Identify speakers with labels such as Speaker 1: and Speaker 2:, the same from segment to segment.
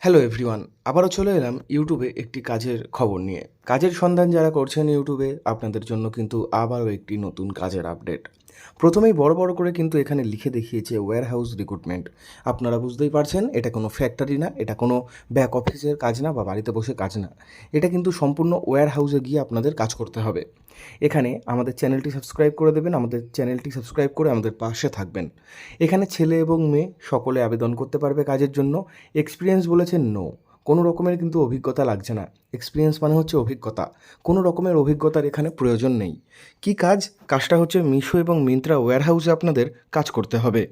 Speaker 1: Hello everyone, আবারও চলে এলাম ইউটিউবে একটি কাজের খবর নিয়ে। কাজের সন্ধান যারা করছেন ইউটিউবে, আপনাদের জন্য কিন্তু আবারও একটি নতুন কাজের আপডেট। প্রথমেই বড় বড় করে কিন্তু এখানে লিখে দেখিয়েছে ওয়্যার হাউস রিক্রুটমেন্ট। আপনারা বুঝতেই পারছেন, এটা কোনো ফ্যাক্টরি না, এটা কোনো ব্যাক অফিসের কাজ না বা বাড়িতে বসে কাজ না। এটা কিন্তু সম্পূর্ণ ওয়্যার হাউসে গিয়ে আপনাদের কাজ করতে হবে। এখানে আমাদের চ্যানেলটি সাবস্ক্রাইব করে দেবেন, আমাদের চ্যানেলটি সাবস্ক্রাইব করে আমাদের পাশে থাকবেন। এখানে ছেলে এবং মেয়ে সকলে আবেদন করতে পারবে কাজের জন্য। এক্সপিরিয়েন্স বলেছেন নো, কোনো রকমের কিন্তু অভিজ্ঞতা লাগছে না। এক্সপিরিয়েন্স মানে হচ্ছে অভিজ্ঞতা, কোনো রকমের অভিজ্ঞতার এখানে প্রয়োজন নেই। কি কাজ? কাজটা হচ্ছে মিশো এবং মিন্ত্রা ওয়্যার হাউসে আপনাদের কাজ করতে হবে।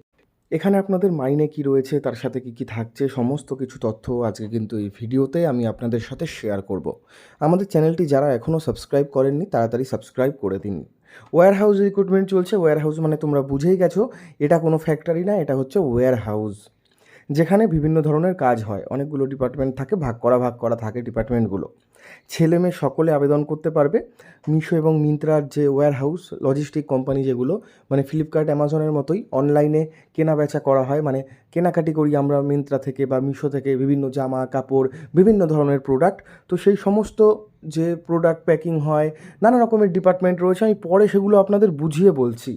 Speaker 1: এখানে আপনাদের মাইনে কি রয়েছে, তার সাথে কি কি থাকছে, সমস্ত কিছু তথ্য আজকে কিন্তু এই ভিডিওতে আমি আপনাদের সাথে শেয়ার করব। আমাদের চ্যানেলটি যারা এখনও সাবস্ক্রাইব করেননি তাড়াতাড়ি সাবস্ক্রাইব করে দিন। ওয়্যার হাউস রিক্রুটমেন্ট চলছে। ওয়্যার হাউস মানে তোমরা বুঝেই গেছো, এটা কোনো ফ্যাক্টরি না, এটা হচ্ছে ওয়্যার হাউস, যেখানে বিভিন্ন ধরনের কাজ হয়। অনেকগুলো ডিপার্টমেন্ট থাকে, ভাগ করা থাকে ডিপার্টমেন্টগুলো। ছেলে মেয়ে সকলে আবেদন করতে পারবে। মিশো এবং মিন্ত্রার যে ওয়্যার হাউস লজিস্টিক কোম্পানি, যেগুলো মানে ফ্লিপকার্ট অ্যামাজনের মতোই অনলাইনে কেনা বেচা করা হয়, মানে কেনাকাটি করি আমরা মিন্ত্রা থেকে বা মিশো থেকে বিভিন্ন জামা কাপড়, বিভিন্ন ধরনের প্রোডাক্ট। তো সেই সমস্ত যে প্রোডাক্ট প্যাকিং হয়, নানা রকমের ডিপার্টমেন্ট রয়েছে, আমি পরে সেগুলো আপনাদের বুঝিয়ে বলছি।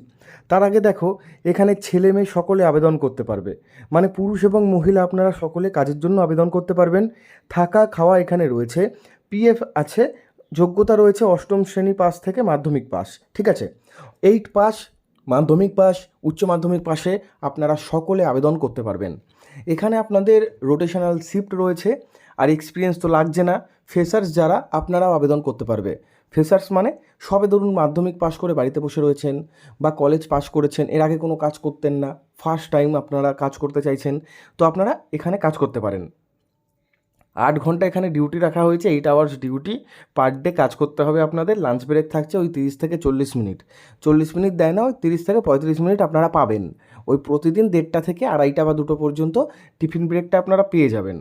Speaker 1: তার আগে দেখো, এখানে ছেলে মেয়ে সকলে আবেদন করতে পারবে, মানে পুরুষ এবং মহিলা আপনারা সকলে কাজের জন্য আবেদন করতে পারবেন। থাকা খাওয়া এখানে রয়েছে, পিএফ আছে, যোগ্যতা রয়েছে অষ্টম শ্রেণী পাস থেকে মাধ্যমিক পাস, ঠিক আছে? 8 পাস, মাধ্যমিক পাস, উচ্চ মাধ্যমিক পাশে আপনারা সকলে আবেদন করতে পারবেন। এখানে আপনাদের রোটেশনাল শিফট রয়েছে। আর এক্সপিরিয়েন্স তো লাগছে না, ফ্রেশার্স যারা আপনারাও আবেদন করতে পারবে। ফ্রেশার্স মানে সবে ধরুন মাধ্যমিক পাস করে বাড়িতে বসে রয়েছেন বা কলেজ পাস করেছেন, এর আগে কোনো কাজ করতেন না, ফার্স্ট টাইম আপনারা কাজ করতে চাইছেন, তো আপনারা এখানে কাজ করতে পারেন। 8 ঘন্টা এখানে ডিউটি রাখা হয়েছে, 8 আওয়ার্স ডিউটি পার ডে কাজ করতে হবে আপনাদের। লাঞ্চ ব্রেক থাকছে ওই 30 থেকে 40 মিনিট। 40 মিনিট দেয় না, ওই 30 থেকে 35 মিনিট আপনারা পাবেন। ওই প্রতিদিন 1:30 থেকে 2:30 বা 2টো পর্যন্ত টিফিন ব্রেকটা আপনারা পেয়ে যাবেন।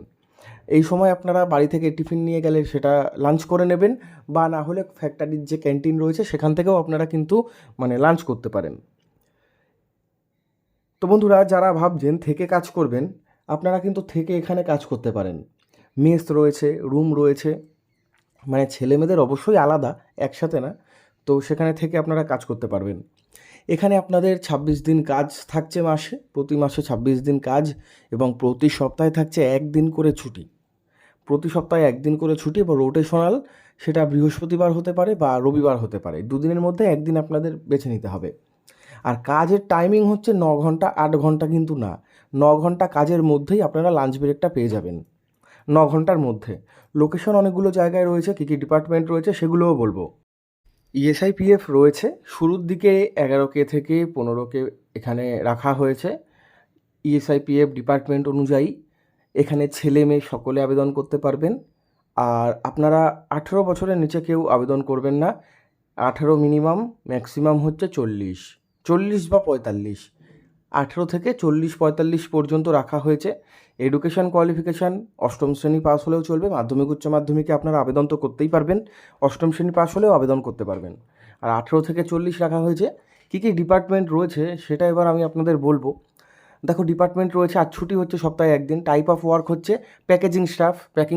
Speaker 1: এই সময় আপনারা বাড়ি থেকে টিফিন নিয়ে গেলে সেটা লাঞ্চ করে নেবেন, বা না হলে ফ্যাক্টরির যে ক্যান্টিন রয়েছে সেখান থেকেও আপনারা কিন্তু মানে লাঞ্চ করতে পারেন। তো বন্ধুরা, যারা ভাবছেন থেকে কাজ করবেন, আপনারা কিন্তু থেকে এখানে কাজ করতে পারেন। মেস রয়েছে, রুম রয়েছে, মানে ছেলে মেয়েদের অবশ্যই আলাদা, একসাথে না। তো সেখানে থেকে আপনারা কাজ করতে পারবেন। এখানে আপনাদের 26 দিন কাজ থাকছে মাসে, প্রতি মাসে 26 দিন কাজ, এবং প্রতি সপ্তাহে থাকছে 1 দিন করে ছুটি। প্রতি সপ্তাহে 1 দিন করে ছুটি বা রোটেশনাল, সেটা বৃহস্পতিবার হতে পারে বা রবিবার হতে পারে। দুদিনের মধ্যে একদিন আপনাদের বেছে নিতে হবে। আর কাজের টাইমিং হচ্ছে 9 ঘন্টা, 8 ঘন্টা কিন্তু না। 9 ঘন্টা কাজের মধ্যেই আপনারা লাঞ্চ ব্রেকটা পেয়ে যাবেন, 9 ঘন্টার মধ্যে। লোকেশন অনেকগুলো জায়গায় রয়েছে, কী কী ডিপার্টমেন্ট রয়েছে সেগুলোও বলবো। ইএসআইপিএফ রয়েছে, শুরুর দিকে 11K থেকে 15K এখানে রাখা হয়েছে ইএসআইপিএফ ডিপার্টমেন্ট অনুযায়ী। এখানে ছেলে মেয়ে সকলে আবেদন করতে পারবেন। আর আপনারা 18 বছরের নিচে কেউ আবেদন করবেন না। 18 মিনিমাম, ম্যাক্সিমাম হচ্ছে 40 বা 45। 18 থেকে 40-45 পর্যন্ত রাখা হয়েছে। এডুকেশান কোয়ালিফিকেশান অষ্টম শ্রেণী পাস হলেও চলবে। মাধ্যমিক উচ্চ মাধ্যমিকে আপনারা আবেদন তো করতেই পারবেন, অষ্টম শ্রেণী পাস হলেও আবেদন করতে পারবেন। আর 18 থেকে 40 রাখা হয়েছে। কী কী ডিপার্টমেন্ট রয়েছে সেটা এবার আমি আপনাদের বলবো। দেখো, ডিপার্টমেন্ট রয়েছে, আর ছুটি হচ্ছে সপ্তাহে 1 দিন। টাইপ অফ ওয়ার্ক হচ্ছে প্যাকেজিং স্টাফ,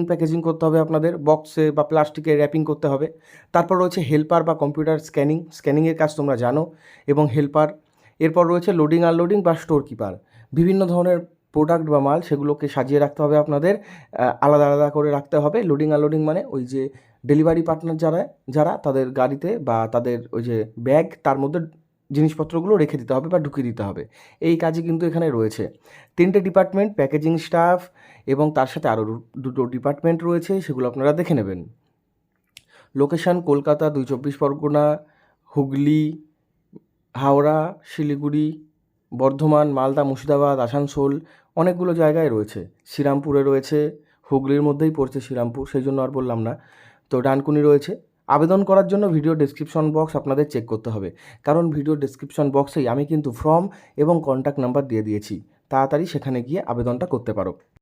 Speaker 1: প্যাকেজিং করতে হবে আপনাদের, বক্সে বা প্লাস্টিকে র্যাপিং করতে হবে। তারপর রয়েছে হেল্পার বা কম্পিউটার স্ক্যানিংয়ের কাজ তোমরা জানো, এবং হেল্পার। এরপর রয়েছে লোডিং আনলোডিং বা স্টোর কিপার, বিভিন্ন ধরনের প্রোডাক্ট বা মাল সেগুলোকে সাজিয়ে রাখতে হবে আপনাদের, আলাদা আলাদা করে রাখতে হবে। লোডিং আনলোডিং মানে ওই যে ডেলিভারি পার্টনার যারা যারা তাদের গাড়িতে বা তাদের ওই যে ব্যাগ, তার মধ্যে জিনিসপত্রগুলো রেখে দিতে হবে বা ঢুকিয়ে দিতে হবে। এই কাজই কিন্তু এখানে রয়েছে। 3টে ডিপার্টমেন্ট, প্যাকেজিং স্টাফ, এবং তার সাথে আরও 2টো ডিপার্টমেন্ট রয়েছে, সেগুলো আপনারা দেখে নেবেন। লোকেশান কলকাতা, 2 চব্বিশ পরগনা, হুগলি, হাওড়া, শিলিগুড়ি, বর্ধমান, মালদা, মুর্শিদাবাদ, আসানসোল, অনেকগুলো জায়গায় রয়েছে। শ্রীরামপুরে রয়েছে, হুগলির মধ্যেই পড়ছে শ্রীরামপুর, সেই জন্য আর বললাম না। তো ডানকুনি রয়েছে। আবেদন করার জন্য ভিডিও ডেসক্রিপশন বক্স আপনাদের চেক করতে হবে, কারণ ভিডিও ডেসক্রিপশন বক্সেই আমি কিন্তু ফর্ম এবং কন্ট্যাক্ট নাম্বার দিয়ে দিয়েছি। তাড়াতাড়ি সেখানে গিয়ে আবেদনটা করতে পারো।